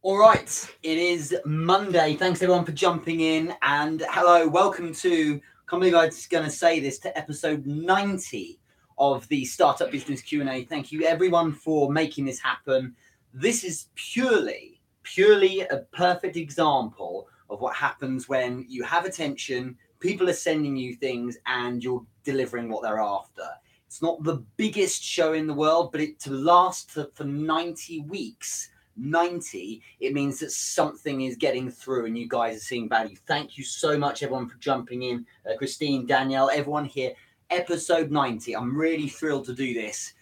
All right, it is Monday. Thanks everyone for jumping in, and hello, welcome to, I can't believe I was going to say this, to episode 90 of the Startup Business Q&A. Thank you everyone for making this happen. This is purely a perfect example of what happens when you have attention, people are sending you things, and you're delivering what they're after. It's not the biggest show in the world, but to last for 90 weeks, 90, it means that something is getting through and you guys are seeing value. Thank you so much everyone for jumping in. Christine, Danielle, everyone here. Episode 90. I'm really thrilled to do this.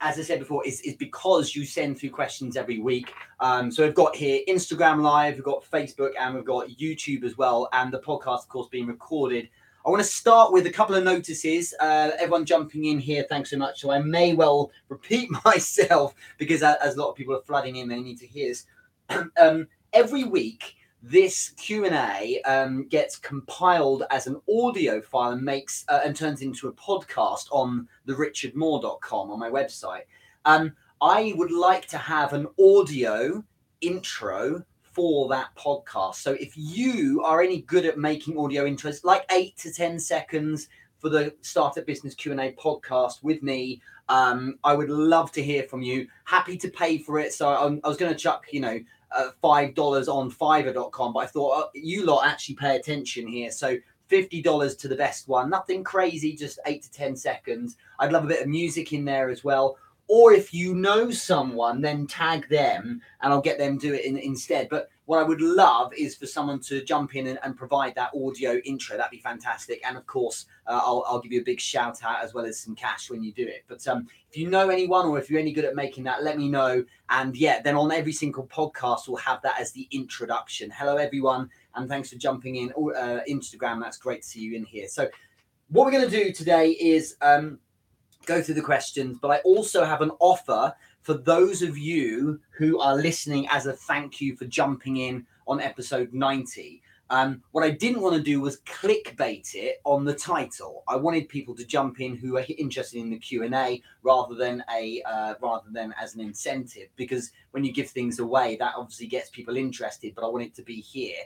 As I said before, it's because you send through questions every week. So we've got here Instagram Live, we've got Facebook, and we've got YouTube as well. And the podcast, of course, being recorded. I want to start with a couple of notices. Everyone jumping in here, thanks so much. So I may well repeat myself because as a lot of people are flooding in, they need to hear this. Every week, this Q&A gets compiled as an audio file and turns into a podcast on therichardmoore.com on my website. I would like to have an audio intro for that podcast. So if you are any good at making audio intros, like 8 to 10 seconds for the Startup Business Q&A podcast with me, I would love to hear from you. Happy to pay for it. So I was going to chuck, $5 on Fiverr.com, but I thought you lot actually pay attention here. So $50 to the best one. Nothing crazy, just 8 to 10 seconds. I'd love a bit of music in there as well. Or if you know someone, then tag them and I'll get them to do it instead. But what I would love is for someone to jump in and provide that audio intro. That'd be fantastic. And of course, I'll give you a big shout out as well as some cash when you do it. But if you know anyone or if you're any good at making that, let me know. And yeah, then on every single podcast, we'll have that as the introduction. Hello, everyone. And thanks for jumping in. Instagram, that's great to see you in here. So what we're going to do today is go through the questions, but I also have an offer for those of you who are listening as a thank you for jumping in on episode 90. What I didn't want to do was clickbait it on the title. I wanted people to jump in who are interested in the Q&A rather than as an incentive, because when you give things away, that obviously gets people interested, but I want it to be here.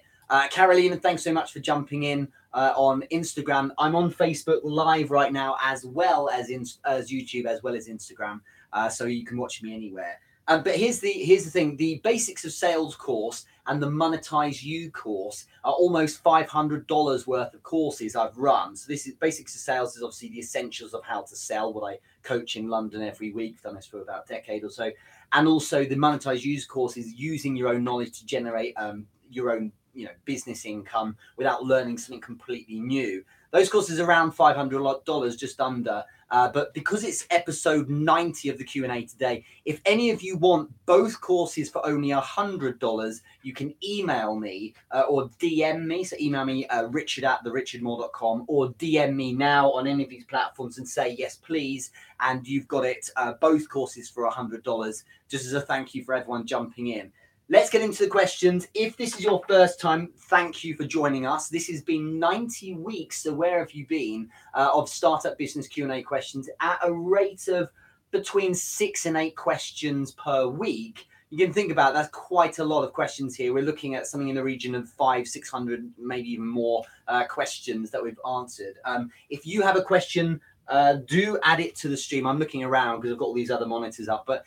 Carolina, thanks so much for jumping in on Instagram. I'm on Facebook Live right now, as well as YouTube, as well as Instagram, so you can watch me anywhere. But here's the thing: the Basics of Sales course and the Monetize You course are almost $500 worth of courses I've run. So this is Basics of Sales is obviously the essentials of how to sell, what I coach in London every week. I've done this for about a decade or so, and also the Monetize You course is using your own knowledge to generate your own business income without learning something completely new. Those courses are around $500, just under. But because it's episode 90 of the Q&A today, if any of you want both courses for only $100, you can email me or DM me. So email me richard@therichardmoore.com or DM me now on any of these platforms and say, yes, please. And you've got it, both courses for $100, just as a thank you for everyone jumping in. Let's get into the questions. If this is your first time, thank you for joining us. This has been 90 weeks, so where have you been, of Startup Business Q&A questions at a rate of between 6 and 8 questions per week. You can think about that's quite a lot of questions here. We're looking at something in the region of 500-600, maybe even more questions that we've answered. If you have a question, do add it to the stream. I'm looking around because I've got all these other monitors up, but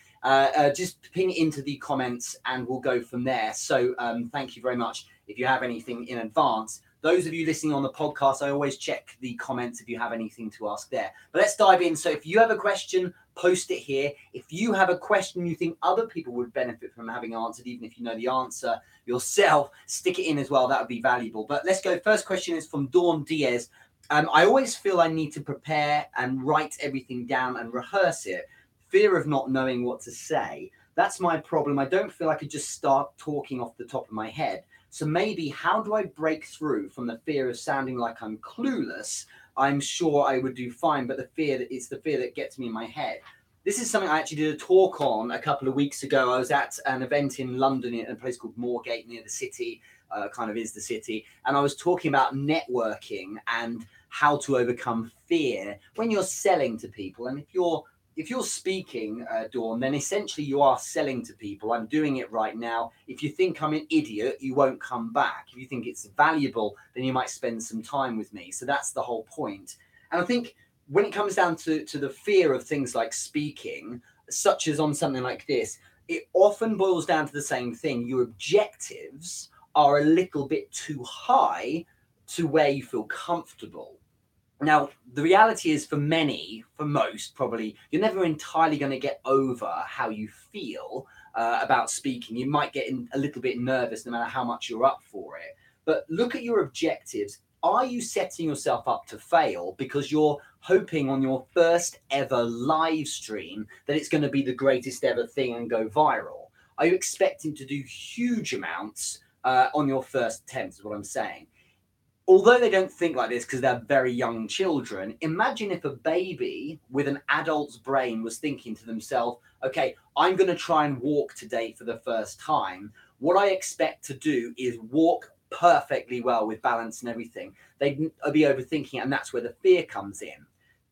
just ping it into the comments and we'll go from there. So thank you very much. If you have anything in advance, those of you listening on the podcast, I always check the comments if you have anything to ask there. But let's dive in. So if you have a question, post it here. If you have a question you think other people would benefit from having answered, even if you know the answer yourself, stick it in as well. That would be valuable. But let's go. First question is from Dawn Diaz. I always feel I need to prepare and write everything down and rehearse it. Fear of not knowing what to say. That's my problem. I don't feel I could just start talking off the top of my head. So maybe how do I break through from the fear of sounding like I'm clueless? I'm sure I would do fine, but it's the fear that gets me in my head. This is something I actually did a talk on a couple of weeks ago. I was at an event in London in a place called Moorgate near the city, kind of is the city. And I was talking about networking and how to overcome fear when you're selling to people. And if you're if you're speaking, Dawn, then essentially you are selling to people. I'm doing it right now. If you think I'm an idiot, you won't come back. If you think it's valuable, then you might spend some time with me. So that's the whole point. And I think when it comes down to the fear of things like speaking, such as on something like this, it often boils down to the same thing. Your objectives are a little bit too high to where you feel comfortable. Now, the reality is for most probably, you're never entirely going to get over how you feel about speaking. You might get a little bit nervous no matter how much you're up for it. But look at your objectives. Are you setting yourself up to fail because you're hoping on your first ever live stream that it's going to be the greatest ever thing and go viral? Are you expecting to do huge amounts on your first attempt, is what I'm saying? Although they don't think like this because they're very young children, imagine if a baby with an adult's brain was thinking to themselves, okay, I'm going to try and walk today for the first time. What I expect to do is walk perfectly well with balance and everything. They'd be overthinking it, and that's where the fear comes in.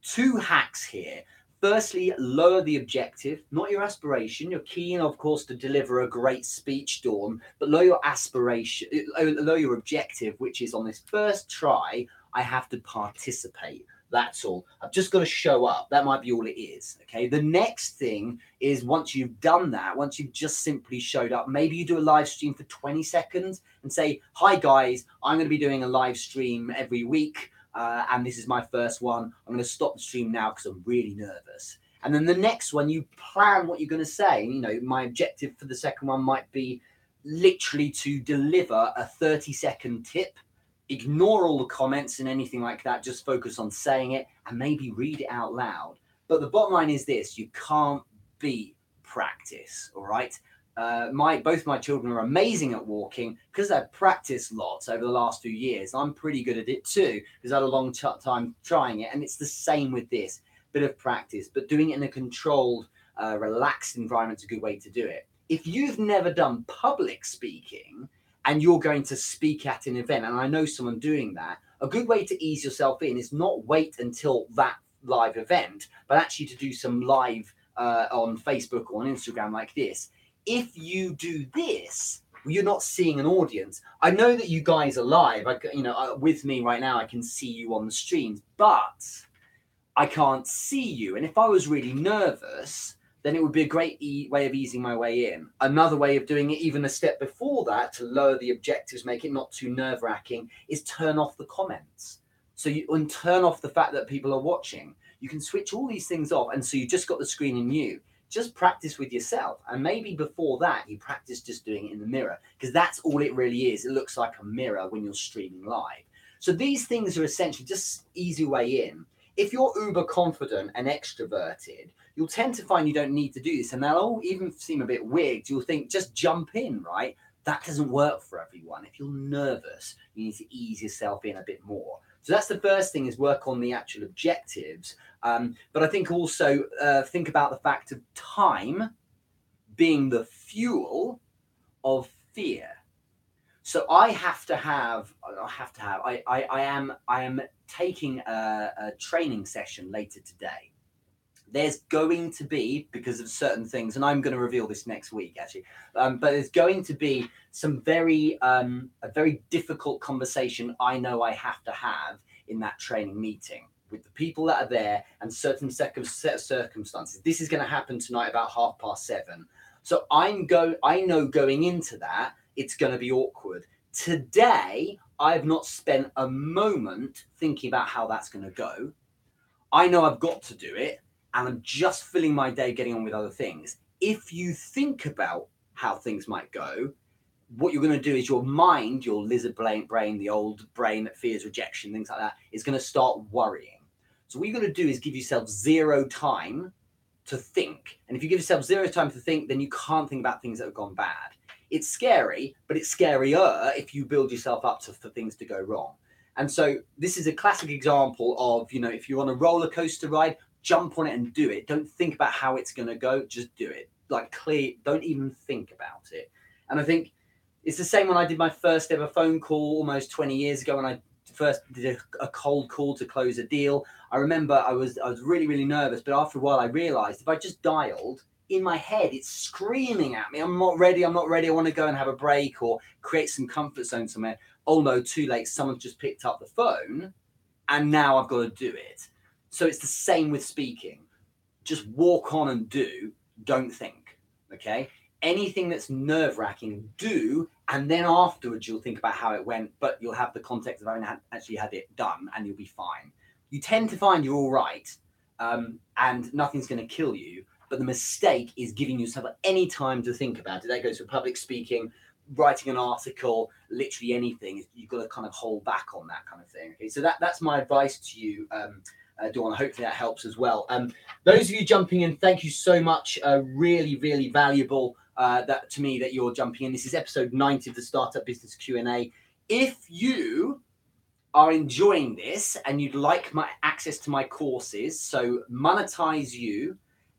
2 hacks here. Firstly, lower the objective, not your aspiration. You're keen, of course, to deliver a great speech, Dawn, but lower your aspiration, lower your objective, which is on this first try, I have to participate. That's all. I've just got to show up. That might be all it is. Okay. The next thing is once you've done that, once you've just simply showed up, maybe you do a live stream for 20 seconds and say, hi guys, I'm going to be doing a live stream every week. And this is my first one. I'm going to stop the stream now because I'm really nervous. And then the next one, you plan what you're going to say. You know, my objective for the second one might be literally to deliver a 30-second tip. Ignore all the comments and anything like that. Just focus on saying it and maybe read it out loud. But the bottom line is this: you can't beat practice, all right? Both my children are amazing at walking because I've practiced lots over the last few years. I'm pretty good at it too because I had a long time trying it. And it's the same with this bit of practice, but doing it in a controlled, relaxed environment is a good way to do it. If you've never done public speaking and you're going to speak at an event, and I know someone doing that, a good way to ease yourself in is not wait until that live event, but actually to do some live on Facebook or on Instagram like this. If you do this, you're not seeing an audience. I know that you guys are live, with me right now. I can see you on the streams, but I can't see you. And if I was really nervous, then it would be a great way of easing my way in. Another way of doing it, even a step before that, to lower the objectives, make it not too nerve-wracking, is turn off the comments. And turn off the fact that people are watching. You can switch all these things off, and so you just got the screen in you. Just practice with yourself, and maybe before that you practice just doing it in the mirror, because that's all it really is. It looks like a mirror when you're streaming live. So these things are essentially just easy way in. If you're uber confident and extroverted, you'll tend to find you don't need to do this, and they'll all even seem a bit weird. You'll think, just jump in, right? That doesn't work for everyone. If you're nervous, you need to ease yourself in a bit more. So that's the first thing, is work on the actual objectives. But I think also think about the fact of time being the fuel of fear. So I am taking a training session later today. There's going to be, because of certain things, and I'm going to reveal this next week actually, but there's going to be some a very difficult conversation I know I have to have in that training meeting with the people that are there and certain set of circumstances. This is going to happen tonight about 7:30. So I know going into that, it's going to be awkward. Today, I've not spent a moment thinking about how that's going to go. I know I've got to do it, and I'm just filling my day getting on with other things. If you think about how things might go, what you're going to do is your mind, your lizard brain, the old brain that fears rejection, things like that, is going to start worrying. So what you're going to do is give yourself zero time to think. And if you give yourself zero time to think, then you can't think about things that have gone bad. It's scary, but it's scarier if you build yourself up for things to go wrong. And so this is a classic example of, if you're on a roller coaster ride, jump on it and do it. Don't think about how it's going to go. Just do it. Don't even think about it. And I think it's the same when I did my first ever phone call almost 20 years ago, when I first did a cold call to close a deal, I remember I was really, really nervous. But after a while, I realized if I just dialed, in my head, it's screaming at me, I'm not ready, I want to go and have a break or create some comfort zone somewhere. Oh no, too late, someone's just picked up the phone and now I've got to do it. So it's the same with speaking. Just walk on and do, don't think, okay? Anything that's nerve-wracking, do, and then afterwards you'll think about how it went, but you'll have the context of having actually had it done and you'll be fine. You tend to find you're all right, and nothing's going to kill you, but the mistake is giving yourself any time to think about it. That goes for public speaking, writing an article, literally anything. You've got to kind of hold back on that kind of thing. Okay, so that's my advice to you, Dawn. Hopefully that helps as well. Those of you jumping in, thank you so much. Really, really valuable that to me that you're jumping in. This is episode 90 of the Startup Business Q&A. If you are enjoying this and you'd like my access to my courses, so Monetize You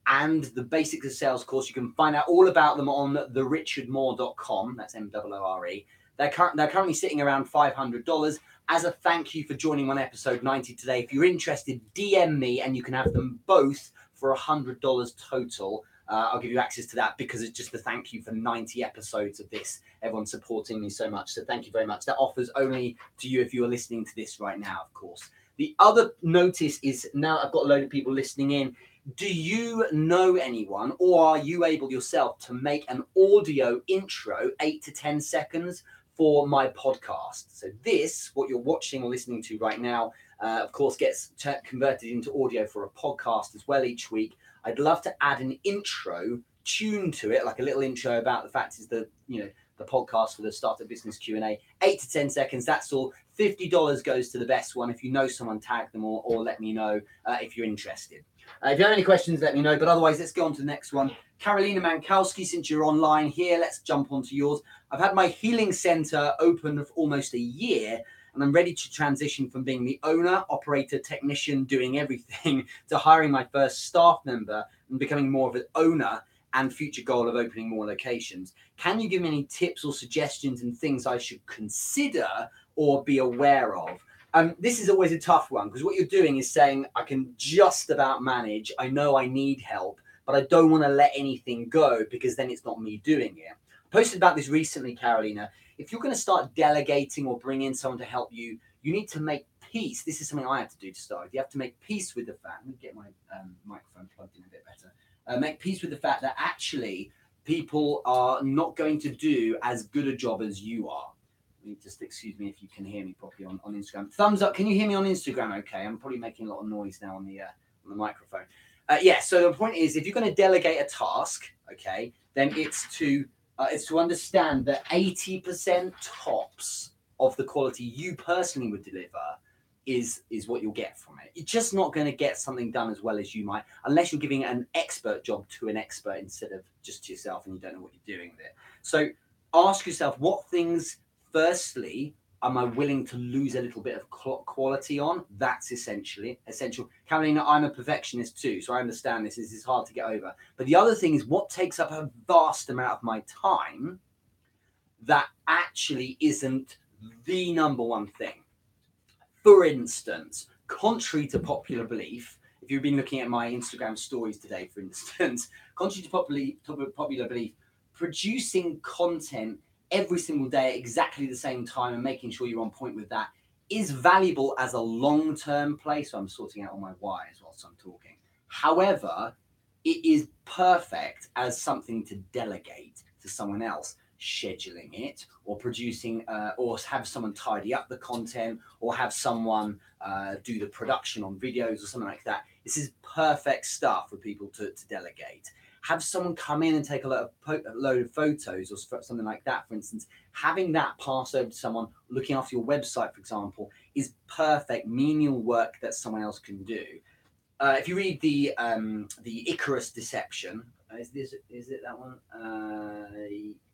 and the Basics of Sales course, you can find out all about them on therichardmoore.com. That's MOORE. They're currently sitting around $500. As a thank you for joining on episode 90 today, if you're interested, DM me and you can have them both for $100 total. I'll give you access to that because it's just a thank you for 90 episodes of this. Everyone's supporting me so much. So thank you very much. That offers only to you if you are listening to this right now, of course. The other notice is now I've got a load of people listening in. Do you know anyone, or are you able yourself to make an audio intro, 8 to 10 seconds, for my podcast? So this, what you're watching or listening to right now, of course, gets converted into audio for a podcast as well each week. I'd love to add an intro tune to it, like a little intro about the fact is that, the podcast for the Startup Business Q&A, 8 to 10 seconds. That's all. $50 goes to the best one. If you know someone, tag them or let me know if you're interested. If you have any questions, let me know. But otherwise, let's go on to the next one. Carolina Mankowski, since you're online here, let's jump onto yours. I've had my healing center open for almost a year, and I'm ready to transition from being the owner, operator, technician, doing everything, to hiring my first staff member and becoming more of an owner, and future goal of opening more locations. Can you give me any tips or suggestions and things I should consider or be aware of? This is always a tough one because what you're doing is saying, I can just about manage. I know I need help, but I don't want to let anything go because then it's not me doing it. I posted about this recently, Carolina. If you're going to start delegating or bring in someone to help you, you need to make peace. This is something I had to do to start. You have to make peace with the fact. Let me get my microphone plugged in a bit better. Make peace with the fact that actually people are not going to do as good a job as you are. Just excuse me if you can hear me properly on Instagram. Thumbs up. Can you hear me on Instagram? Okay, I'm probably making a lot of noise now on the microphone. So the point is, if you're going to delegate a task, okay, then it's to understand that 80% tops of the quality you personally would deliver is what you'll get from it. You're just not going to get something done as well as you might unless you're giving an expert job to an expert instead of just to yourself and you don't know what you're doing with it. So ask yourself, what things firstly am I willing to lose a little bit of quality on? That's essential. Carolina, I'm a perfectionist too, so I understand this. This is hard to get over. But the other thing is what takes up a vast amount of my time that actually isn't the number one thing. For instance, contrary to popular belief, if you've been looking at my Instagram stories today, for instance, contrary to popular belief, producing content every single day at exactly the same time and making sure you're on point with that is valuable as a long-term play. So I'm sorting out all my wires whilst I'm talking. However, it is perfect as something to delegate to someone else, scheduling it or producing or have someone tidy up the content or have someone do the production on videos or something like that. This is perfect stuff for people to delegate. Have someone come in and take a load of photos or something like that, for instance. Having that pass over to someone looking after your website, for example, is perfect menial work that someone else can do. If you read the Icarus Deception, is it that one?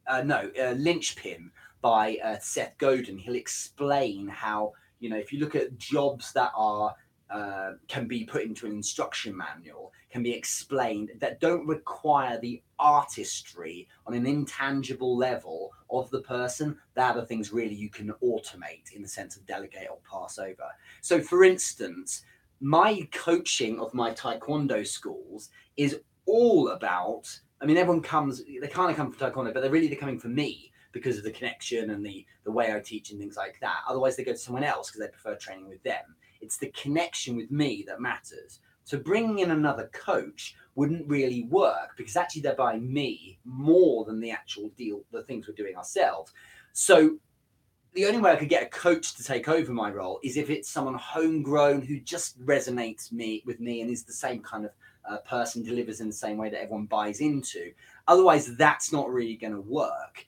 Lynchpin by Seth Godin. He'll explain how, if you look at jobs that are can be put into an instruction manual, can be explained, that don't require the artistry on an intangible level of the person, that are things really you can automate in the sense of delegate or pass over. So for instance, my coaching of my Taekwondo schools is all about, I mean, everyone comes, they kind of come for Taekwondo, but they're coming for me because of the connection and the way I teach and things like that. Otherwise, they go to someone else because they prefer training with them. It's the connection with me that matters. So bringing in another coach wouldn't really work because actually they're buying me more than the actual deal, the things we're doing ourselves. So the only way I could get a coach to take over my role is if it's someone homegrown who just resonates with me and is the same kind of person, delivers in the same way that everyone buys into. Otherwise, that's not really going to work.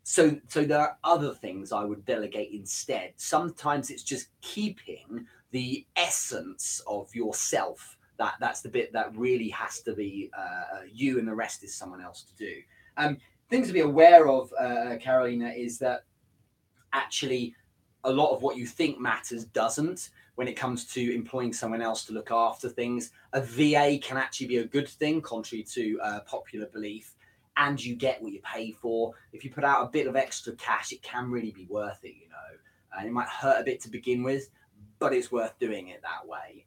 So there are other things I would delegate instead. Sometimes it's just keeping the essence of yourself. That's the bit that really has to be you, and the rest is someone else to do. Things to be aware of, Carolina, is that actually a lot of what you think matters doesn't when it comes to employing someone else to look after things. A VA can actually be a good thing, contrary to popular belief, and you get what you pay for. If you put out a bit of extra cash, it can really be worth it, you know. And it might hurt a bit to begin with, but it's worth doing it that way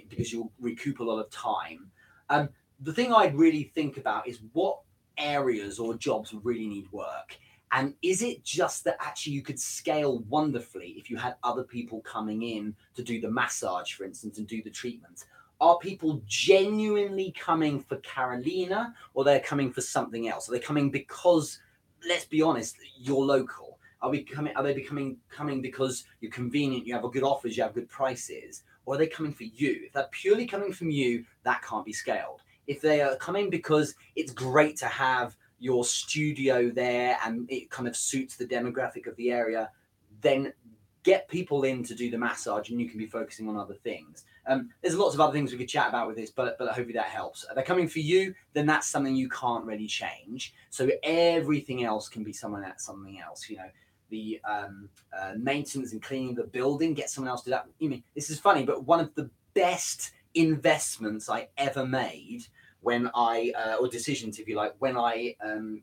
because you'll recoup a lot of time. The thing I'd really think about is what areas or jobs really need work. And is it just that actually you could scale wonderfully if you had other people coming in to do the massage, for instance, and do the treatment? Are people genuinely coming for Carolina, or they're coming for something else? Are they coming because, let's be honest, you're local? Are they coming because you're convenient, you have good offers, you have good prices? Or are they coming for you? If they're purely coming from you, that can't be scaled. If they are coming because it's great to have your studio there and it kind of suits the demographic of the area, then get people in to do the massage and you can be focusing on other things. There's lots of other things we could chat about with this, but hopefully that helps. If they're coming for you, then that's something you can't really change. So everything else can be something else. You know, the maintenance and cleaning of the building, get someone else to do that. You mean, this is funny, but one of the best investments I ever made or decisions, if you like, when I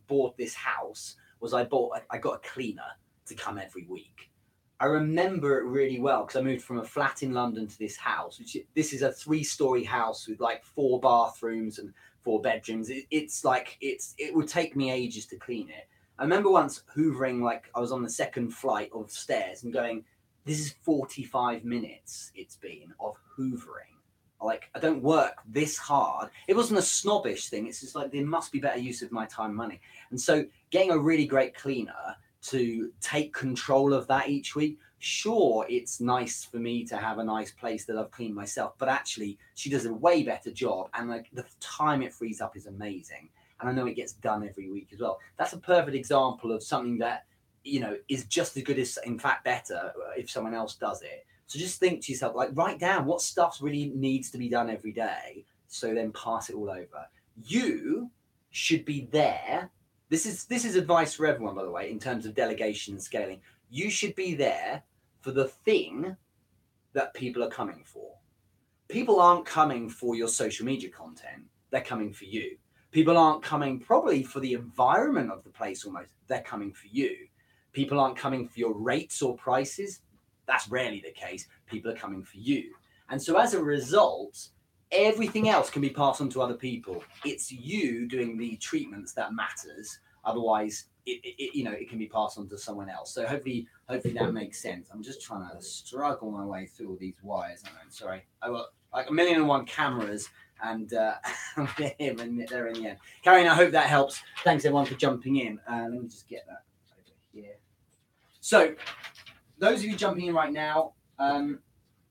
bought this house, was I got a cleaner to come every week. I remember it really well because I moved from a flat in London to this house. This is a 3-story house with like 4 bathrooms and 4 bedrooms. It would take me ages to clean it. I remember once hoovering, like I was on the 2nd flight of stairs and going, this is 45 minutes it's been of hoovering. Like, I don't work this hard. It wasn't a snobbish thing. It's just like, there must be better use of my time and money. And so getting a really great cleaner to take control of that each week, sure, it's nice for me to have a nice place that I've cleaned myself, but actually she does a way better job. And like the time it frees up is amazing. And I know it gets done every week as well. That's a perfect example of something that, you know, is just as good as, in fact, better if someone else does it. So just think to yourself, like, write down what stuff really needs to be done every day. So then pass it all over. You should be there. This is advice for everyone, by the way, in terms of delegation and scaling. You should be there for the thing that people are coming for. People aren't coming for your social media content. They're coming for you. People aren't coming probably for the environment of the place almost. They're coming for you. People aren't coming for your rates or prices. That's rarely the case. People are coming for you. And so as a result, everything else can be passed on to other people. It's you doing the treatments that matters. Otherwise, it can be passed on to someone else. So hopefully that makes sense. I'm just trying to struggle my way through all these wires. I'm sorry. I've got like 1,000,001 cameras and they're in the end. Karen, I hope that helps. Thanks everyone for jumping in. Let me just get that over here. So those of you jumping in right now,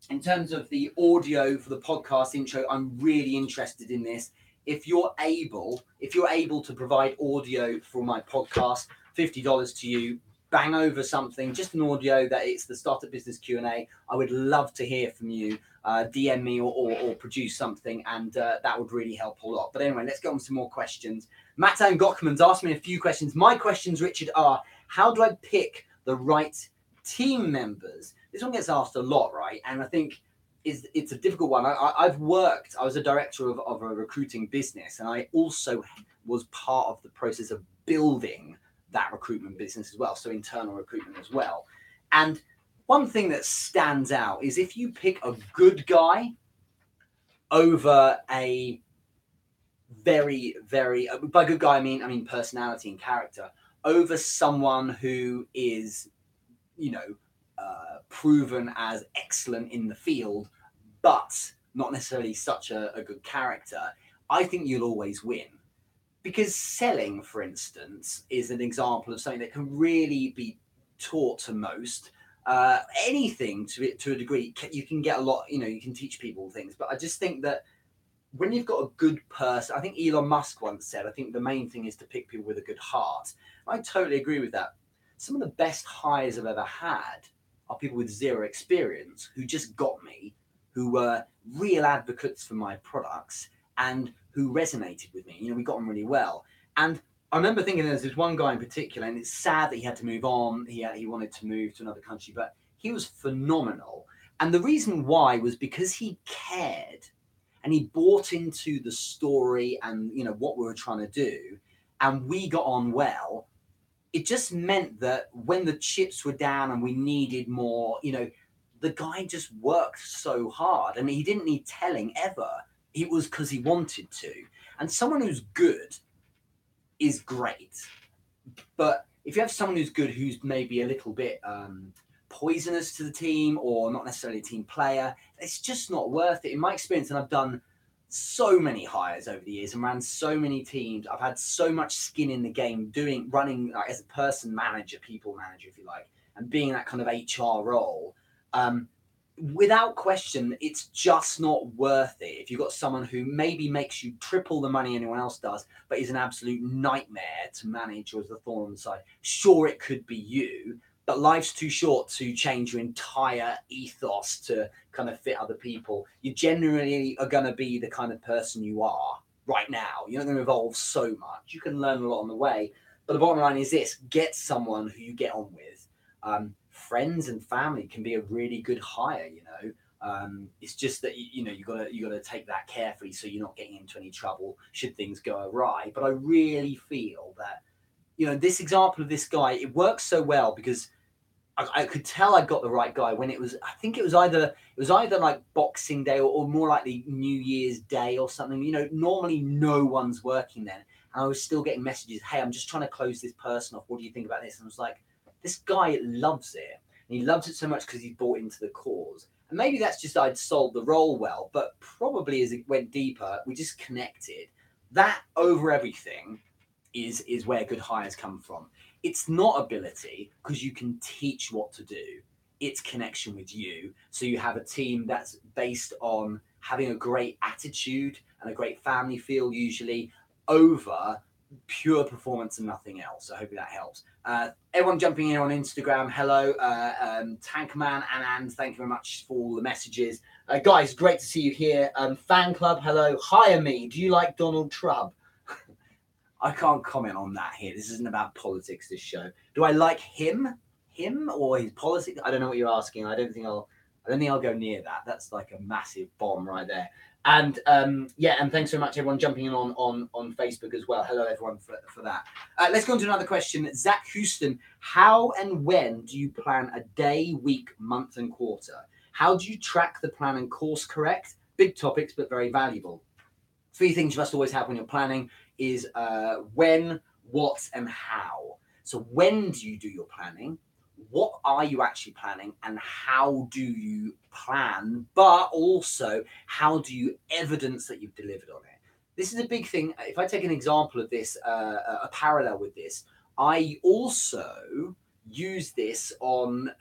in terms of the audio for the podcast intro, I'm really interested in this. If you're able to provide audio for my podcast, $50 to you, bang over something, just an audio that it's the Startup Business Q&A. I would love to hear from you. DM me or produce something, and that would really help a lot. But anyway, let's get on to some more questions. Matan Gockman's asked me a few questions. My questions, Richard, are: how do I pick the right team members? This one gets asked a lot, right? And I think it's a difficult one. I was a director of a recruiting business, and I also was part of the process of building that recruitment business as well, so internal recruitment as well. And one thing that stands out is if you pick a good guy over a very, very, by good guy I mean personality and character, over someone who is, proven as excellent in the field, but not necessarily such a good character, I think you'll always win. Because selling, for instance, is an example of something that can really be taught to most. Anything to a degree, you can get a lot, you can teach people things. But I just think that when you've got a good person, I think Elon Musk once said, I think the main thing is to pick people with a good heart. I totally agree with that. Some of the best hires I've ever had are people with zero experience who just got me, who were real advocates for my products and who resonated with me. We got on really well. And I remember thinking there's this one guy in particular, and it's sad that he had to move on. He wanted to move to another country, but he was phenomenal. And the reason why was because he cared and he bought into the story and, what we were trying to do. And we got on well. It just meant that when the chips were down and we needed more, the guy just worked so hard and he didn't need telling ever. It was because he wanted to. And someone who's good is great. But if you have someone who's good, who's maybe a little bit poisonous to the team or not necessarily a team player, it's just not worth it. In my experience, and I've done so many hires over the years and ran so many teams. I've had so much skin in the game running as a person manager, people manager, if you like, and being that kind of HR role. Without question, it's just not worth it. If you've got someone who maybe makes you triple the money anyone else does, but is an absolute nightmare to manage or is the thorn on the side, sure, it could be you, but life's too short to change your entire ethos to kind of fit other people. You generally are going to be the kind of person you are right now. You're not going to evolve so much. You can learn a lot on the way. But the bottom line is this: get someone who you get on with. Friends and family can be a really good hire, it's just that you gotta take that carefully so you're not getting into any trouble should things go awry. But I really feel that this example of this guy, it works so well because I could tell I got the right guy when it was either like Boxing Day or more likely New Year's Day or something. Normally no one's working then, and I was still getting messages, hey, I'm just trying to close this person off, what do you think about this? And I was like, this guy loves it. And he loves it so much because he's bought into the cause. And maybe that's just I'd sold the role well, but probably as it went deeper, we just connected. That over everything is where good hires come from. It's not ability, because you can teach what to do. It's connection with you. So you have a team that's based on having a great attitude and a great family feel, usually, over pure performance and nothing else. So hopefully that helps. Everyone jumping in on Instagram, hello. Tankman and thank you very much for all the messages. Guys, great to see you here. Fan club, hello. Hire me. Do you like Donald Trump? I can't comment on that here. This isn't about politics, this show. Do I like him or his politics? I don't know what you're asking. I don't think I'll go near that. That's like a massive bomb right there. And and thanks so much everyone jumping in on Facebook as well. Hello everyone for that. Let's go on to another question. Zach Houston, how and when do you plan a day, week, month and quarter? How do you track the plan and course correct? Big topics, but very valuable. 3 things you must always have when you're planning is when, what, and how. So when do you do your planning? What are you actually planning, and how do you plan? But also, how do you evidence that you've delivered on it? This is a big thing. If I take an example of this, a parallel with this, I also use this on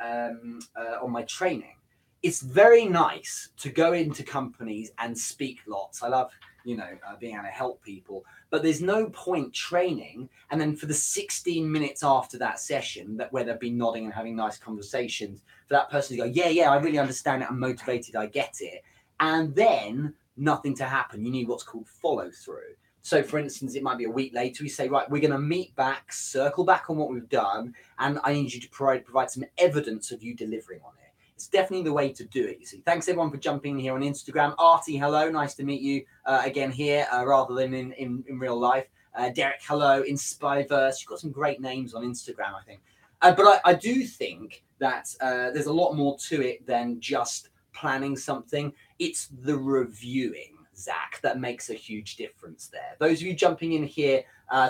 my training. It's very nice to go into companies and speak lots. I love, being able to help people, but there's no point training and then for the 16 minutes after that session where they've been nodding and having nice conversations, for that person to go, yeah, I really understand it, I'm motivated, I get it, and then nothing to happen. You need what's called follow through. So for instance, it might be a week later, we say, right, we're going to meet back, circle back on what we've done, and I need you to provide some evidence of you delivering on it. It's definitely the way to do it, you see. Thanks everyone for jumping in here on Instagram. Artie, hello, nice to meet you again here rather than in real life. Derek, hello, Inspireverse. You've got some great names on Instagram, I think. But I do think that there's a lot more to it than just planning something. It's the reviewing, Zach, that makes a huge difference there. Those of you jumping in here,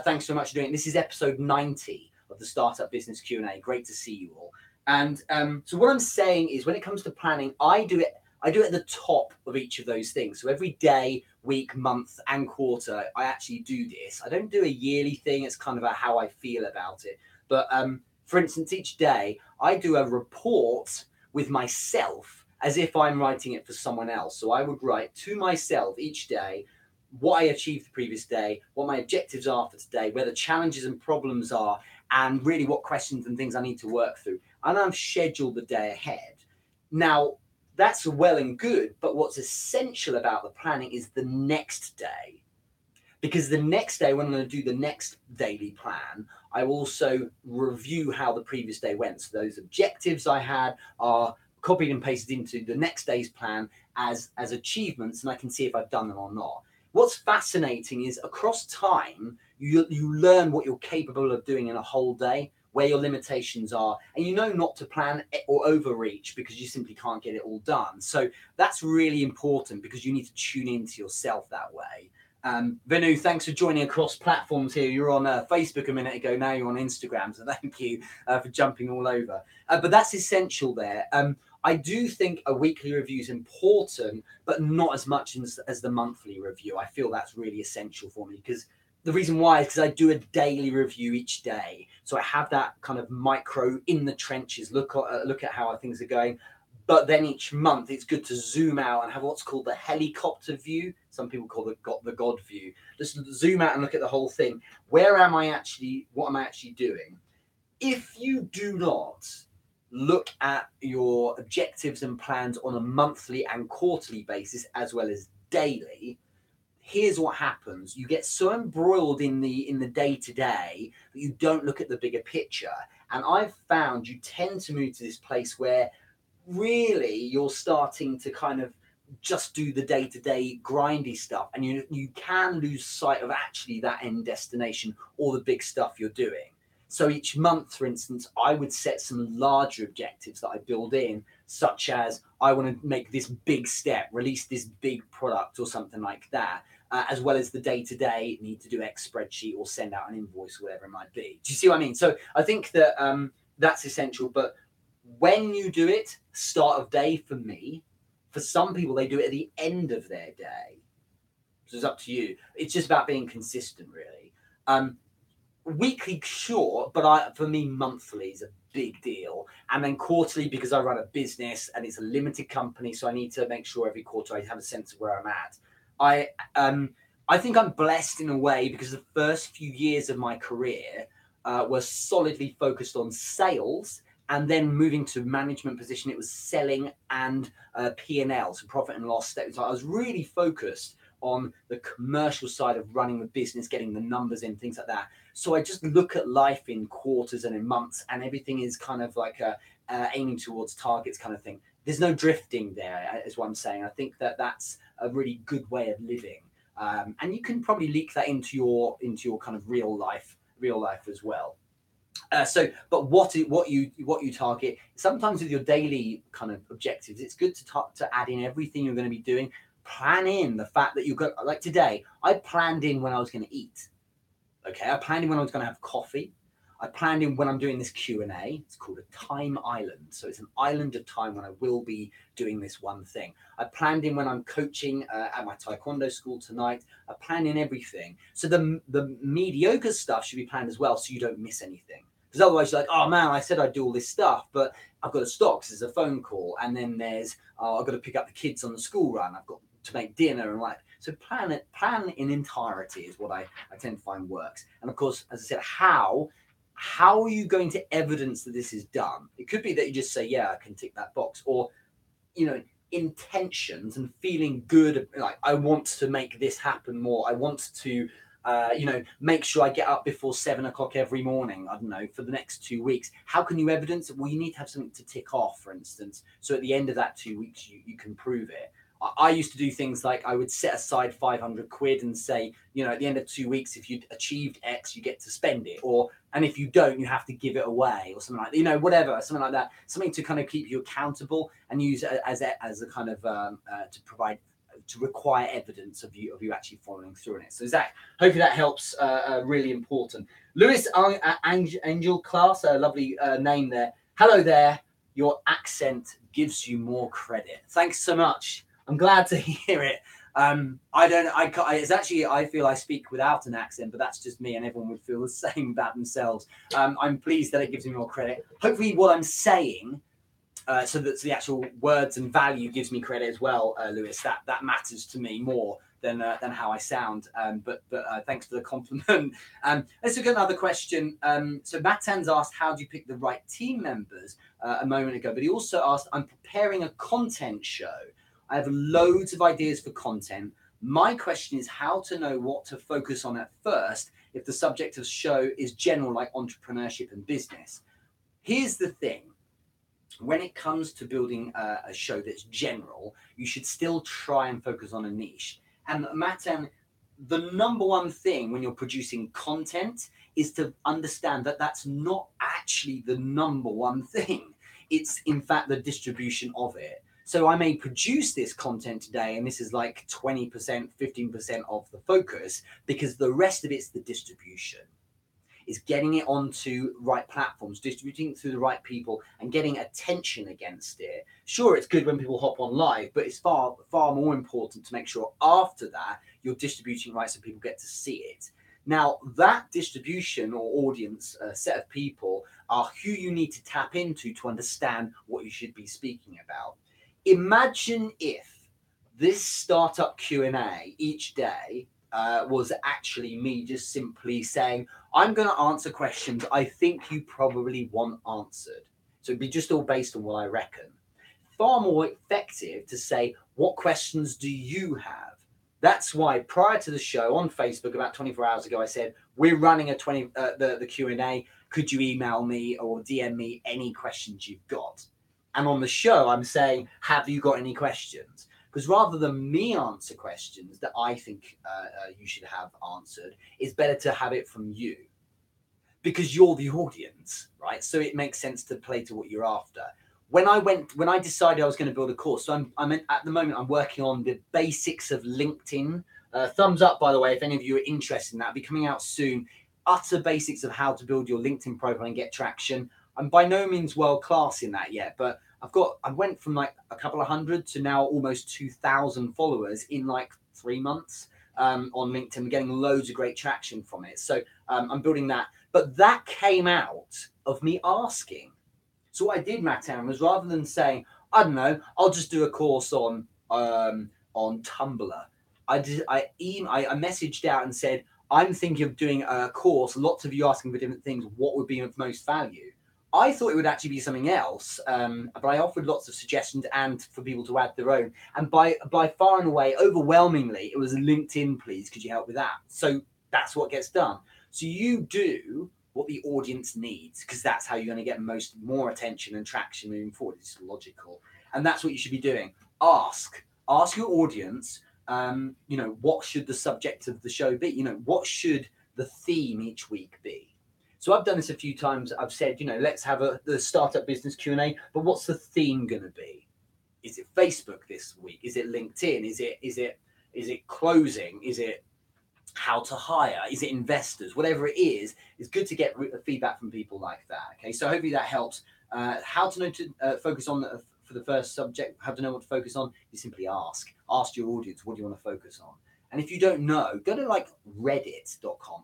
thanks so much for doing it. This is episode 90 of the Startup Business Q&A. Great to see you all. And so what I'm saying is when it comes to planning, I do it at the top of each of those things. So every day, week, month, and quarter, I actually do this. I don't do a yearly thing. It's kind of how I feel about it. But for instance, each day, I do a report with myself as if I'm writing it for someone else. So I would write to myself each day what I achieved the previous day, what my objectives are for today, where the challenges and problems are, and really what questions and things I need to work through. And I've scheduled the day ahead. Now, that's well and good, but what's essential about the planning is the next day. Because the next day, when I'm going to do the next daily plan, I also review how the previous day went. So those objectives I had are copied and pasted into the next day's plan as achievements, and I can see if I've done them or not. What's fascinating is across time, you learn what you're capable of doing in a whole day, where your limitations are, and you know not to plan or overreach because you simply can't get it all done. So that's really important because you need to tune into yourself that way. Venu, thanks for joining across platforms here. You were on Facebook a minute ago, now you're on Instagram, so thank you for jumping all over. But that's essential there. I do think a weekly review is important, but not as much as the monthly review. I feel that's really essential for me because the reason why is because I do a daily review each day. So I have that kind of micro in the trenches, look at how things are going. But then each month, it's good to zoom out and have what's called the helicopter view. Some people call it the God view. Just zoom out and look at the whole thing. What am I actually doing? If you do not look at your objectives and plans on a monthly and quarterly basis, as well as daily, here's what happens. You get so embroiled in the day-to-day that you don't look at the bigger picture. And I've found you tend to move to this place where really you're starting to kind of just do the day-to-day grindy stuff, and you can lose sight of actually that end destination or the big stuff you're doing. So each month, for instance, I would set some larger objectives that I build in, such as I want to make this big step, release this big product or something like that, as well as the day-to-day need to do X spreadsheet or send out an invoice, whatever it might be. Do you see what I mean? So I think that that's essential. But when you do it, start of day for me, for some people, they do it at the end of their day. So it's up to you. It's just about being consistent, really. Weekly, sure, but for me, monthly is a big deal. And then quarterly, because I run a business and it's a limited company, so I need to make sure every quarter I have a sense of where I'm at. I think I'm blessed in a way because the first few years of my career were solidly focused on sales, and then moving to management position, it was selling and P&L, so profit and loss statements. So I was really focused on the commercial side of running the business, getting the numbers in, things like that. So I just look at life in quarters and in months, and everything is kind of like aiming towards targets kind of thing. There's no drifting there, is what I'm saying. I think that that's a really good way of living, and you can probably leak that into your kind of real life as well. But what you target, sometimes with your daily kind of objectives, it's good to add in everything you're going to be doing. Plan in the fact that you've got, like today, I planned in when I was going to eat. Okay, I planned in when I was going to have coffee. I planned in when I'm doing this Q&A. It's called a time island. So it's an island of time when I will be doing this one thing. I planned in when I'm coaching at my Taekwondo school tonight. I planned in everything. So the mediocre stuff should be planned as well, so you don't miss anything. Because otherwise you're like, oh man, I said I'd do all this stuff, but I've got to stop because there's a phone call. And then there's, I've got to pick up the kids on the school run. I've got to make dinner and like, so plan in entirety is what I tend to find works. And of course, as I said, how are you going to evidence that this is done? It could be that you just say, yeah, I can tick that box, or, intentions and feeling good. Like, I want to make this happen more. I want to Make sure I get up before 7 o'clock every morning, I don't know, for the next 2 weeks. How can you evidence it? Well, you need to have something to tick off, for instance. So at the end of that 2 weeks, you can prove it. I used to do things like I would set aside 500 quid and say, at the end of 2 weeks, if you'd achieved X, you get to spend it. And if you don't, you have to give it away or something like that, whatever, something like that. Something to kind of keep you accountable and use it as a kind of to require evidence of you actually following through on it. So Zach, hopefully that helps. Really important. Lewis Angel Class, a lovely name there. Hello there. Your accent gives you more credit. Thanks so much. I'm glad to hear it. I feel I speak without an accent, but that's just me, and everyone would feel the same about themselves. I'm pleased that it gives me more credit. Hopefully what I'm saying, so that the actual words and value gives me credit as well, Lewis, that matters to me more than how I sound. But thanks for the compliment. Let's look at another question. So Matan's asked, how do you pick the right team members a moment ago? But he also asked, I'm preparing a content show. I have loads of ideas for content. My question is how to know what to focus on at first if the subject of the show is general, like entrepreneurship and business. Here's the thing. When it comes to building a show that's general, you should still try and focus on a niche. And Matan, the number one thing when you're producing content is to understand that that's not actually the number one thing. It's in fact the distribution of it. So I may produce this content today, and this is like 20%, 15% of the focus, because the rest of it's the distribution. Is getting it onto right platforms, distributing it through the right people, and getting attention against it. Sure, it's good when people hop on live, but it's far, far more important to make sure after that you're distributing right so people get to see it. Now, that distribution or audience set of people are who you need to tap into to understand what you should be speaking about. Imagine if this startup Q&A each day was actually me just simply saying, I'm going to answer questions I think you probably want answered. So it'd be just all based on what I reckon. Far more effective to say, what questions do you have? That's why prior to the show on Facebook about 24 hours ago, I said, we're running the Q&A. Could you email me or DM me any questions you've got? And on the show, I'm saying, have you got any questions? Because rather than me answer questions that I think you should have answered, it's better to have it from you. Because you're the audience, right? So it makes sense to play to what you're after. When I decided I was going to build a course, so at the moment, I'm working on the basics of LinkedIn. Thumbs up, by the way, if any of you are interested in that. I'll be coming out soon. Utter basics of how to build your LinkedIn profile and get traction. I'm by no means world class in that yet, but I went from like a couple of hundred to now almost 2,000 followers in like 3 months on LinkedIn, getting loads of great traction from it. So I'm building that. But that came out of me asking. So what I did, Matan, was rather than saying, I don't know, I'll just do a course on Tumblr. I messaged out and said, I'm thinking of doing a course. Lots of you asking for different things. What would be of most value? I thought it would actually be something else, but I offered lots of suggestions and for people to add their own. And by far and away, overwhelmingly, it was LinkedIn, please, could you help with that? So that's what gets done. So you do what the audience needs, because that's how you're going to get more attention and traction moving forward. It's logical. And that's what you should be doing. Ask your audience, what should the subject of the show be? What should the theme each week be? So I've done this a few times. I've said, let's have the startup business Q&A, but what's the theme going to be? Is it Facebook this week? Is it LinkedIn? Is it closing? Is it how to hire? Is it investors? Whatever it is, it's good to get feedback from people like that. Okay, so hopefully that helps. How to know to focus on for the first subject, how to know what to focus on, you simply ask your audience, what do you want to focus on? And if you don't know, go to like reddit.com,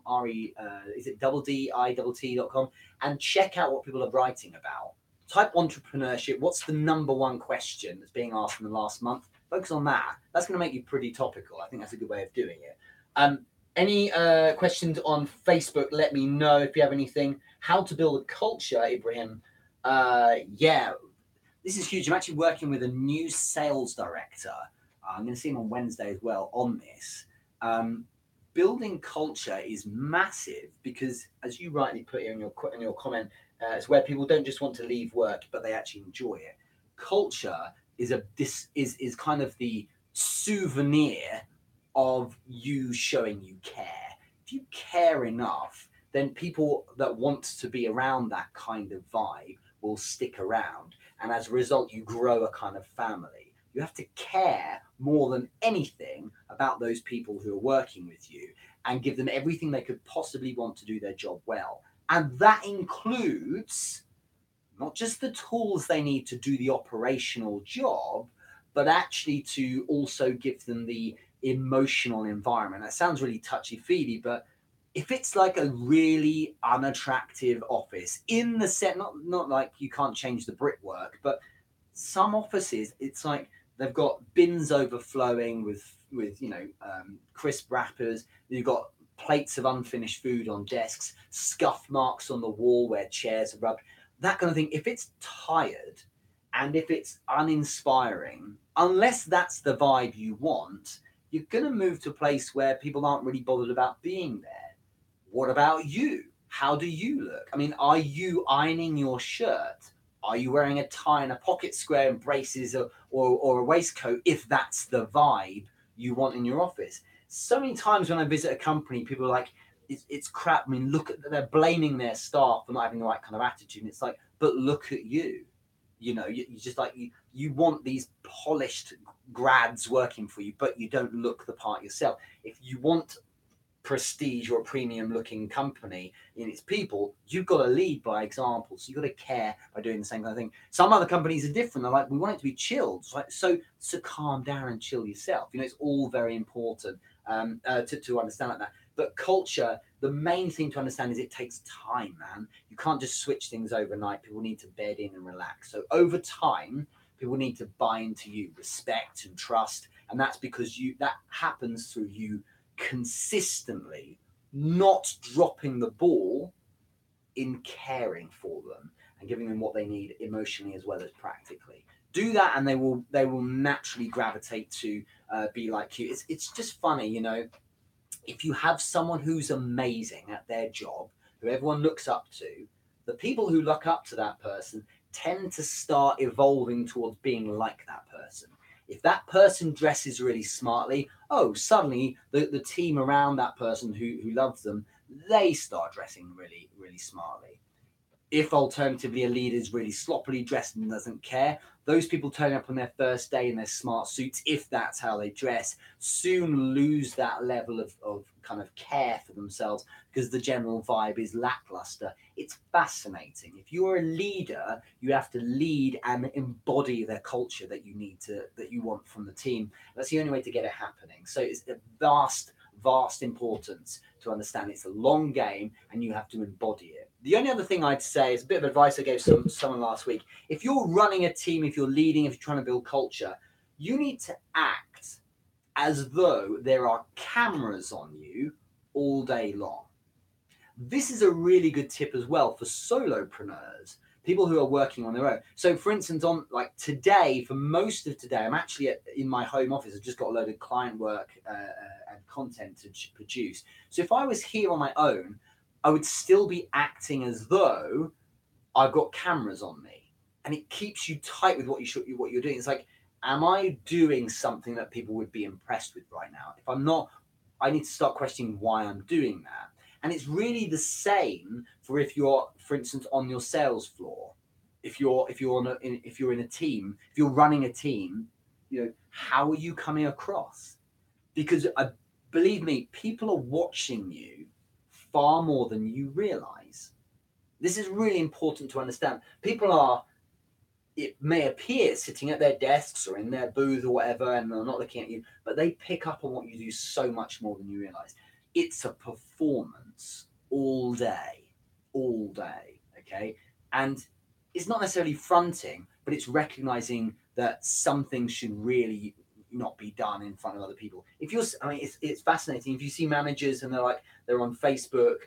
DDITT.com, and check out what people are writing about. Type entrepreneurship. What's the number one question that's being asked in the last month? Focus on that. That's going to make you pretty topical. I think that's a good way of doing it. Any questions on Facebook? Let me know if you have anything. How to build a culture, Ibrahim. Yeah, this is huge. I'm actually working with a new sales director. I'm going to see him on Wednesday as well on this. building culture is massive because, as you rightly put in your comment, it's where people don't just want to leave work, but they actually enjoy it. Culture is kind of the souvenir of you showing you care. If you care enough, then people that want to be around that kind of vibe will stick around, and as a result, you grow a kind of family. You have to care more than anything about those people who are working with you and give them everything they could possibly want to do their job well. And that includes not just the tools they need to do the operational job, but actually to also give them the emotional environment. That sounds really touchy-feely, but if it's like a really unattractive office in the set, not like you can't change the brickwork, but some offices, it's like they've got bins overflowing with crisp wrappers. You've got plates of unfinished food on desks, scuff marks on the wall where chairs are rubbed, that kind of thing. If it's tired and if it's uninspiring, unless that's the vibe you want, you're going to move to a place where people aren't really bothered about being there. What about you? How do you look? I mean, are you ironing your shirt? Are you wearing a tie and a pocket square and braces or a waistcoat if that's the vibe you want in your office? So many times when I visit a company, people are like, it's crap. I mean, they're blaming their staff for not having the right kind of attitude. And it's like, but look at you. You know, you just like, you want these polished grads working for you, but you don't look the part yourself. If you want prestige or a premium looking company in its people, you've got to lead by example. So you've got to care by doing the same kind of thing. Some other companies are different. They're like, we want it to be chilled. So calm down and chill yourself. You know, it's all very important to understand like that. But culture, the main thing to understand is it takes time, man. You can't just switch things overnight. People need to bed in and relax. So over time, people need to buy into you, respect and trust. And that's because that happens through you consistently not dropping the ball in caring for them and giving them what they need emotionally as well as practically. Do that and they will naturally gravitate to be like you. It's just funny, you know, if you have someone who's amazing at their job, who everyone looks up to, the people who look up to that person tend to start evolving towards being like that person. If that person dresses really smartly, suddenly the team around that person who loves them, they start dressing really, really smartly. If alternatively a leader is really sloppily dressed and doesn't care, those people turning up on their first day in their smart suits, if that's how they dress, soon lose that level of kind of care for themselves because the general vibe is lackluster. It's fascinating. If you're a leader, you have to lead and embody the culture that you want from the team. That's the only way to get it happening. So it's a vast importance to understand it's a long game and you have to embody it. The only other thing I'd say is a bit of advice I gave someone last week. If you're running a team, if you're leading, if you're trying to build culture, you need to act as though there are cameras on you all day long. This is a really good tip as well for solopreneurs, people who are working on their own. So for instance, on like today, for most of today, I'm actually in my home office. I've just got a load of client work and content to produce. So if I was here on my own, I would still be acting as though I've got cameras on me, and it keeps you tight with what you're doing. It's like, am I doing something that people would be impressed with right now? If I'm not, I need to start questioning why I'm doing that. And it's really the same for if you're, for instance, on your sales floor. If you're in a team, if you're running a team, you know, how are you coming across? Because believe me, people are watching you far more than you realize. This is really important to understand. People are, it may appear, sitting at their desks or in their booth or whatever, and they're not looking at you, but they pick up on what you do so much more than you realize. It's a performance all day, okay? And it's not necessarily fronting, but it's recognizing that something should really not be done in front of other people. It's fascinating. If you see managers and they're on Facebook,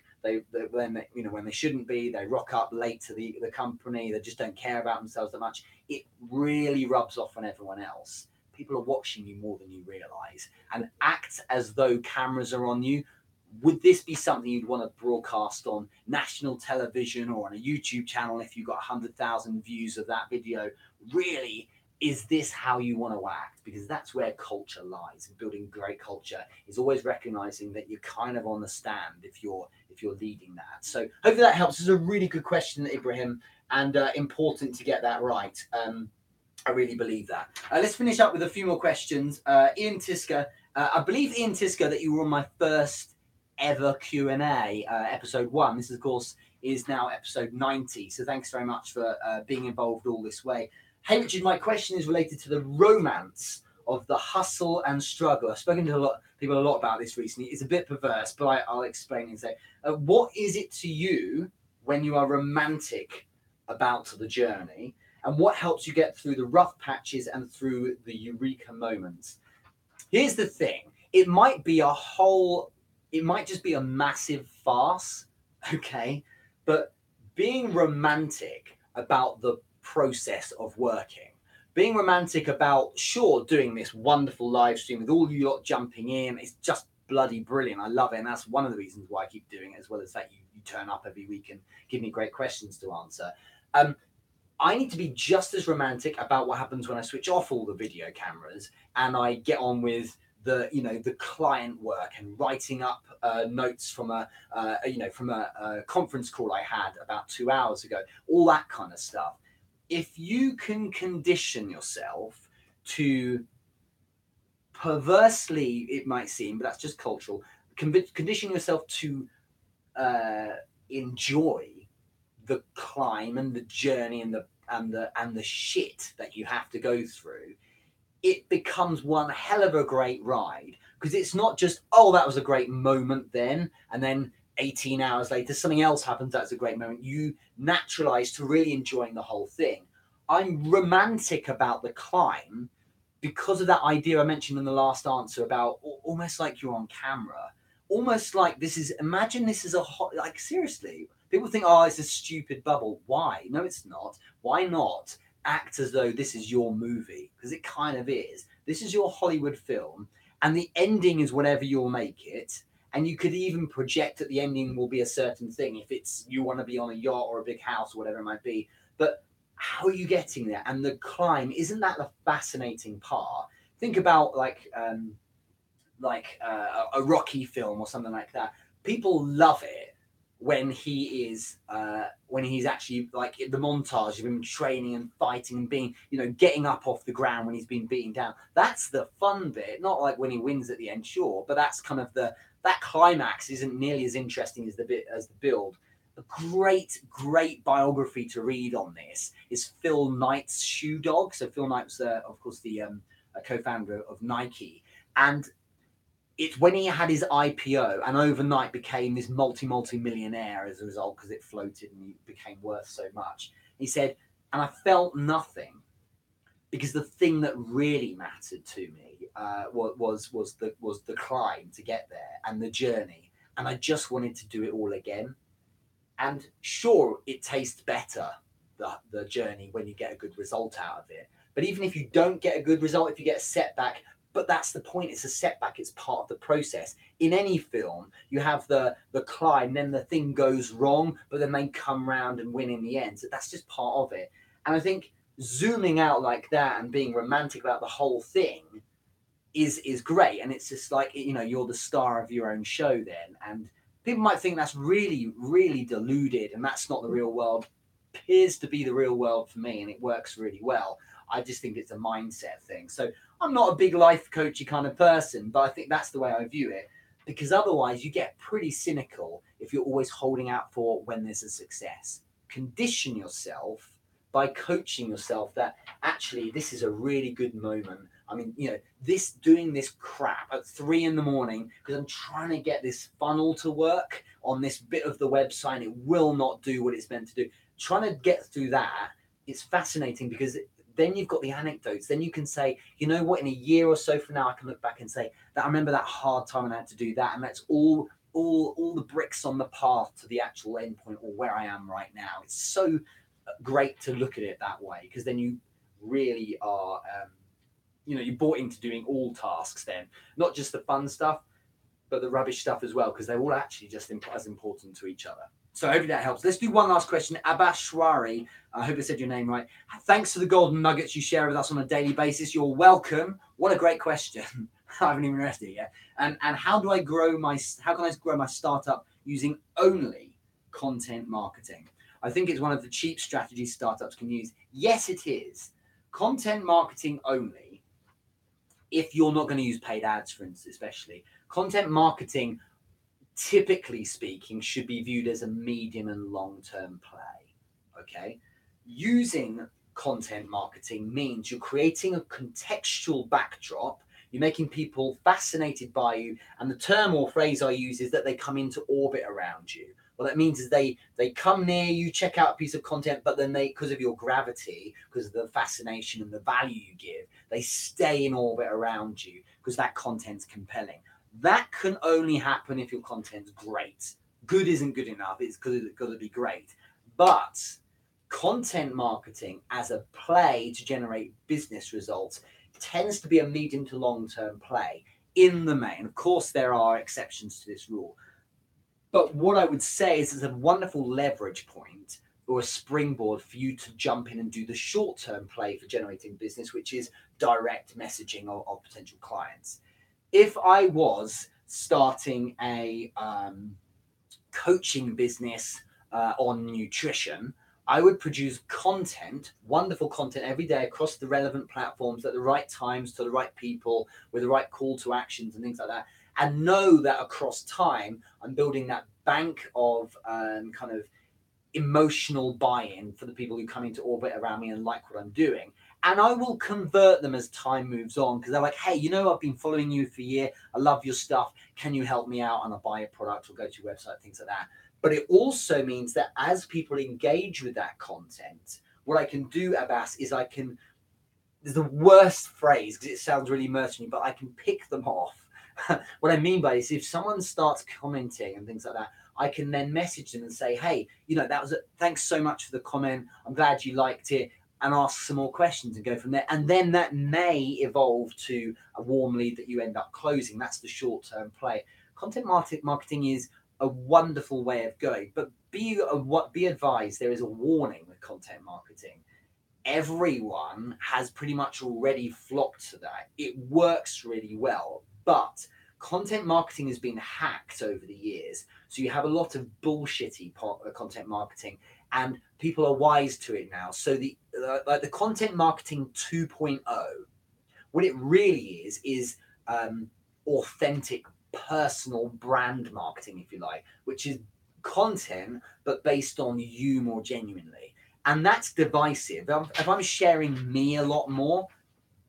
when they shouldn't be, they rock up late to the company, they just don't care about themselves that much. It really rubs off on everyone else. People are watching you more than you realize, and act as though cameras are on you. would this be something you'd want to broadcast on national television or on a YouTube channel if you got 100,000 views of that video? Really, is this how you want to act? Because that's where culture lies. And building great culture is always recognizing that you're kind of on the stand if you're leading that. So hopefully that helps. It's a really good question, Ibrahim, and important to get that right. I really believe that. Let's finish up with a few more questions. Ian Tisker, I believe, Ian Tisker, that you were on my first ever Q&A, episode 1. This, of course, is now episode 90. So thanks very much for being involved all this way. Hey, Richard, my question is related to the romance of the hustle and struggle. I've spoken to people a lot about this recently. It's a bit perverse, but I'll explain and say, what is it to you when you are romantic about the journey? And what helps you get through the rough patches and through the eureka moments? Here's the thing. It might just be a massive farce, okay? But being romantic about the process of working, being romantic about, sure, doing this wonderful live stream with all you lot jumping in, it's just bloody brilliant. I love it. And that's one of the reasons why I keep doing it, as well as that you turn up every week and give me great questions to answer. I need to be just as romantic about what happens when I switch off all the video cameras and I get on with the client work and writing up notes from a conference call I had about 2 hours ago, all that kind of stuff. If you can condition yourself to, perversely it might seem, but that's just cultural, condition yourself to enjoy the climb and the journey and the shit that you have to go through, it becomes one hell of a great ride, because it's not just, oh, that was a great moment then, and then 18 hours later something else happens that's a great moment. You naturalize to really enjoying the whole thing. I'm romantic about the climb because of that idea I mentioned in the last answer about almost like you're on camera, almost like imagine this is like, seriously, people think, oh, it's a stupid bubble. Why? No, it's not. Why not act as though this is your movie? Because it kind of is. This is your Hollywood film, and the ending is whatever you'll make it. And you could even project that the ending will be a certain thing if it's you want to be on a yacht or a big house or whatever it might be. But how are you getting there? And the climb, isn't that the fascinating part? Think about like a Rocky film or something like that. People love it when he's actually, like, the montage of him training and fighting and being, getting up off the ground when he's been beaten down. That's the fun bit. Not like when he wins at the end, sure, but that's kind of that climax isn't nearly as interesting as the build. A great biography to read on this is Phil Knight's Shoe Dog. So Phil Knight was, of course, the co-founder of Nike, and it's when he had his IPO and overnight became this multi-millionaire as a result, because it floated and he became worth so much. He said, and I felt nothing, because the thing that really mattered to me was the climb to get there and the journey, and I just wanted to do it all again. And sure, it tastes better, the journey, when you get a good result out of it. But even if you don't get a good result, if you get a setback, but that's the point. It's a setback. It's part of the process. In any film, you have the climb, then the thing goes wrong, but then they come round and win in the end. So that's just part of it. And I think zooming out like that and being romantic about the whole thing is great. And it's just like, you're the star of your own show then. And people might think that's really, really deluded, and that's not the real world. Appears to be the real world for me, and it works really well. I just think it's a mindset thing. So I'm not a big life coachy kind of person, but I think that's the way I view it, because otherwise you get pretty cynical if you're always holding out for when there's a success. Condition yourself by coaching yourself that actually this is a really good moment. I mean, doing this crap at 3 a.m, because I'm trying to get this funnel to work on this bit of the website, and it will not do what it's meant to do. Trying to get through that, it's fascinating, because then you've got the anecdotes. Then you can say, you know what, in a year or so from now, I can look back and say that I remember that hard time when I had to do that. And that's all the bricks on the path to the actual endpoint, or where I am right now. It's so great to look at it that way, because then you really are, you're bought into doing all tasks then, not just the fun stuff. but the rubbish stuff as well, because they're all actually just as important to each other. So hopefully that helps. Let's do one last question. Abashwari, I hope I said your name right. Thanks for the golden nuggets you share with us on a daily basis. You're welcome. What a great question. I haven't even read it yet. And how can I grow my startup using only content marketing? I think it's one of the cheap strategies startups can use. Yes, it is. Content marketing only, if you're not going to use paid ads, for instance, especially. Content marketing, typically speaking, should be viewed as a medium and long-term play, okay? Using content marketing means you're creating a contextual backdrop, you're making people fascinated by you, and the term or phrase I use is that they come into orbit around you. What that means is they come near you, check out a piece of content, but then because of your gravity, because of the fascination and the value you give, they stay in orbit around you because that content's compelling. That can only happen if your content's great. Good isn't good enough. It's got to be great. But content marketing as a play to generate business results tends to be a medium to long-term play in the main. Of course, there are exceptions to this rule. But what I would say is it's a wonderful leverage point or a springboard for you to jump in and do the short-term play for generating business, which is direct messaging of potential clients. If I was starting a coaching business on nutrition, I would produce content, wonderful content every day across the relevant platforms at the right times to the right people with the right call to actions and things like that. And know that across time, I'm building that bank of kind of emotional buy-in for the people who come into orbit around me and like what I'm doing. And I will convert them as time moves on because they're like, hey, you know, I've been following you for a year. I love your stuff. Can you help me out? And I'll buy a product or go to your website, things like that. But it also means that as people engage with that content, what I can do, Abbas, is there's the worst phrase because it sounds really mercenary, but I can pick them off. What I mean by this, if someone starts commenting and things like that, I can then message them and say, hey, you know, thanks so much for the comment. I'm glad you liked it, and ask some more questions and go from there. And then that may evolve to a warm lead that you end up closing. That's the short-term play. Content marketing is a wonderful way of going, but be advised, there is a warning with content marketing. Everyone has pretty much already flocked to that. It works really well, but content marketing has been hacked over the years. So you have a lot of bullshitty content marketing, and people are wise to it now. So the content marketing 2.0, what it really is authentic personal brand marketing, if you like, which is content but based on you more genuinely. And that's divisive. If I'm sharing me a lot more,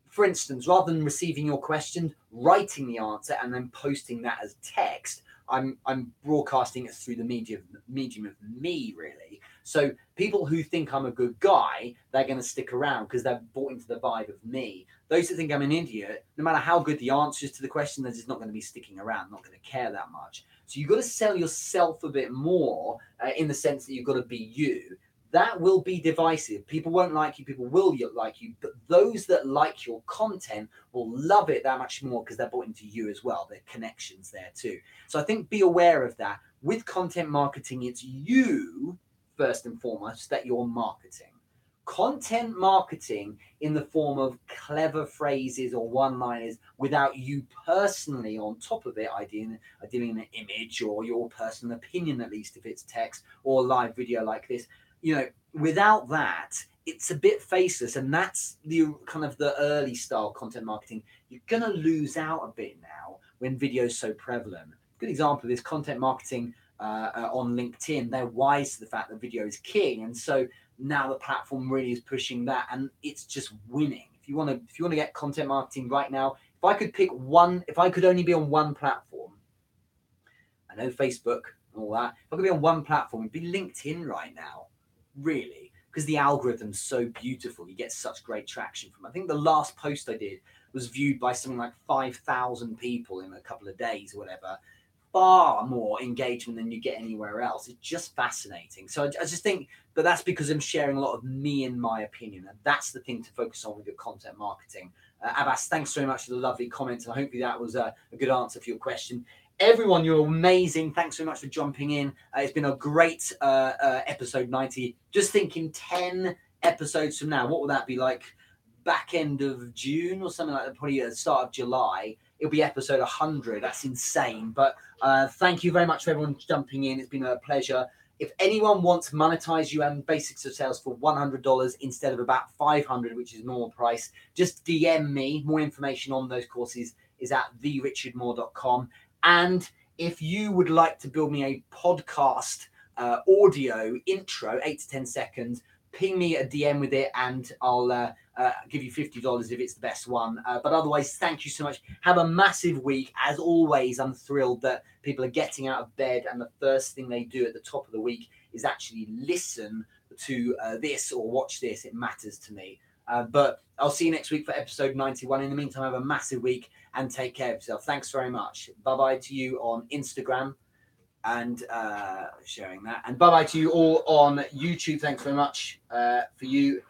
for instance, rather than receiving your question, writing the answer and then posting that as text, I'm broadcasting it through the medium of me, really. So people who think I'm a good guy, they're going to stick around because they're bought into the vibe of me. Those who think I'm an idiot, no matter how good the answers to the question, they're just not going to be sticking around, not going to care that much. So you've got to sell yourself a bit more in the sense that you've got to be you. That will be divisive. People won't like you, people will like you, but those that like your content will love it that much more because they're bought into you as well. There are connections there too. So I think be aware of that. With content marketing, it's you, first and foremost, that you're marketing. Content marketing in the form of clever phrases or one-liners without you personally on top of it, ideally an image or your personal opinion, at least if it's text or live video like this, you know, without that, it's a bit faceless, and that's the kind of the early style content marketing. You're going to lose out a bit now when video is so prevalent. Good example of this, content marketing on LinkedIn. They're wise to the fact that video is king, and so now the platform really is pushing that, and it's just winning. If you want to get content marketing right now, if I could pick one, if I could only be on one platform, I know Facebook and all that. If I could be on one platform, it'd be LinkedIn right now. Really, because the algorithm's so beautiful, you get such great traction from it. I think the last post I did was viewed by something like 5,000 people in a couple of days or whatever. Far more engagement than you get anywhere else. It's just fascinating. So I just think that that's because I'm sharing a lot of me and my opinion, and that's the thing to focus on with your content marketing. Abbas, thanks very much for the lovely comments, and hopefully that was a good answer for your question. everyone, you're amazing. Thanks so much for jumping in. It's been a great episode 90. Just thinking 10 episodes from now, what will that be like? Back end of June or something like that, probably at the start of July. It'll be episode 100. That's insane. But thank you very much for everyone jumping in. It's been a pleasure. If anyone wants to monetize you and basics of sales for $100 instead of about $500, which is normal price, just DM me. More information on those courses is at therichardmoore.com. And if you would like to build me a podcast audio intro, 8 to 10 seconds, ping me a DM with it and I'll give you $50 if it's the best one. But otherwise, thank you so much. Have a massive week. As always, I'm thrilled that people are getting out of bed and the first thing they do at the top of the week is actually listen to this or watch this. It matters to me. But I'll see you next week for episode 91. In the meantime, have a massive week and take care of yourself. Thanks very much. Bye-bye to you on Instagram and sharing that. And bye-bye to you all on YouTube. Thanks very much for you